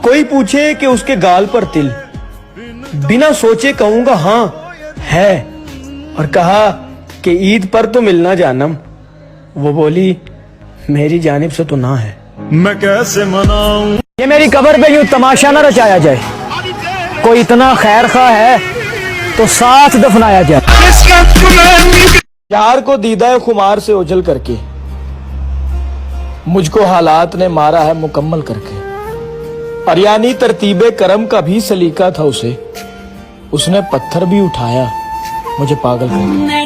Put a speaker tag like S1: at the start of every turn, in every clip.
S1: कोई पूछे कि उसके गाल पर तिल, बिना सोचे कहूंगा हाँ है, और कहा कि ईद पर तो मिलना जानम, वो बोली मेरी जानिब से तो ना है।
S2: मैं कैसे मनाऊं?
S3: ये मेरी कब्र पे यूं तमाशा न रचाया जाए, कोई इतना खैर खा है तो साथ दफनाया जाए।
S1: यार को दीदा खुमार से ओझल करके मुझको हालात ने मारा है मुकम्मल करके, और यानी तरतीबे करम का भी सलीका था उसे, उसने पत्थर भी उठाया मुझे पागल करके।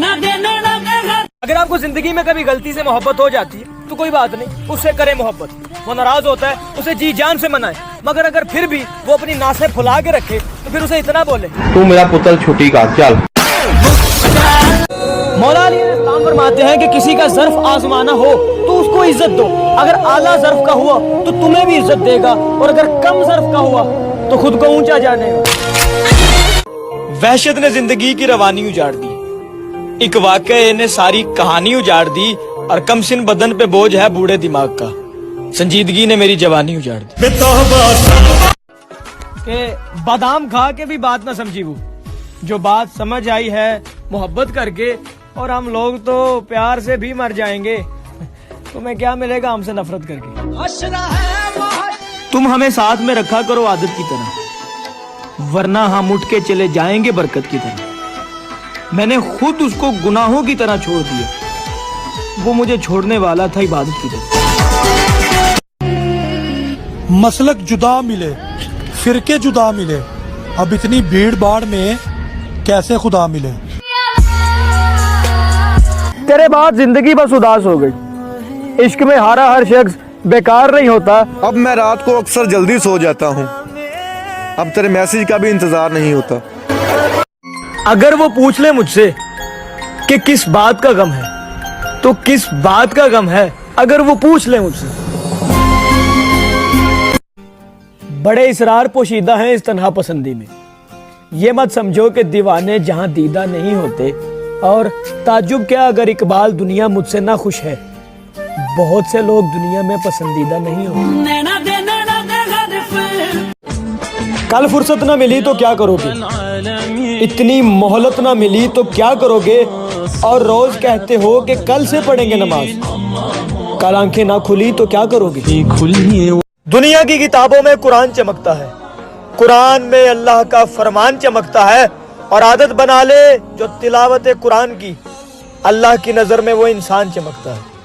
S3: अगर आपको जिंदगी में कभी गलती से मोहब्बत हो जाती है तो कोई बात नहीं, उससे करे मोहब्बत। वो नाराज होता है उसे जी जान से मनाए, मगर अगर फिर भी वो अपनी नासें फुला के रखे तो फिर उसे इतना बोले
S4: तू मेरा पुत्र छुट्टी का चल।
S3: मौला अली इस्लाम फरमाते हैं कि किसी का ज़र्फ आजमाना हो तो उसको इज्जत दो, अगर आला ज़र्फ का हुआ तो तुम्हें भी इज्जत देगा, और अगर कम ज़र्फ का हुआ तो खुद को ऊंचा जानेगा।
S1: वहशत ने जिंदगी की रवानी उजाड़ दी, एक वाक़ये ने सारी कहानी उजाड़ दी, और कमसिन बदन पे बोझ है बूढ़े दिमाग का, संजीदगी ने मेरी जवानी उजाड़ दी।
S3: कि बादाम खा के भी बात ना समझी वो, जो बात समझ आई है मोहब्बत करके, और हम लोग तो प्यार से भी मर जाएंगे, तुम्हें क्या मिलेगा हमसे नफरत करके।
S1: तुम हमें साथ में रखा करो आदत की तरह, वरना हम उठ के चले जाएंगे बरकत की तरह। मैंने खुद उसको गुनाहों की तरह छोड़ दिया, वो मुझे छोड़ने वाला था इबादत की तरह।
S5: मसलक जुदा मिले, फिरके जुदा मिले, अब इतनी भीड़ भाड़ में कैसे खुदा मिले।
S3: तेरे बाद जिंदगी बस उदास हो गई, इश्क में हारा हर शख्स बेकार नहीं होता।
S6: अब मैं रात को अक्सर जल्दी सो जाता हूँ, अब तेरे मैसेज का भी इंतजार नहीं होता।
S1: अगर वो पूछ ले मुझसे कि किस बात का गम है, तो किस बात का गम है, अगर वो पूछ ले मुझसे।
S3: बड़े इसरार पोशीदा हैं इस तन्हा पसंदी में, ये मत समझो कि दीवाने जहां दीदा नहीं होते, और ताज्जुब क्या अगर इकबाल दुनिया मुझसे ना खुश है, बहुत से लोग दुनिया में पसंदीदा नहीं होते। कल फुर्सत ना मिली तो क्या करोगे, इतनी मोहलत ना मिली तो क्या करोगे, और रोज कहते हो कि कल से पढ़ेंगे नमाज, कल आंखें ना खुली तो क्या करोगे।
S1: दुनिया की किताबों में कुरान चमकता है, कुरान में अल्लाह का फरमान चमकता है, और आदत बना ले जो तिलावत कुरान की, अल्लाह की नजर में वो इंसान चमकता है।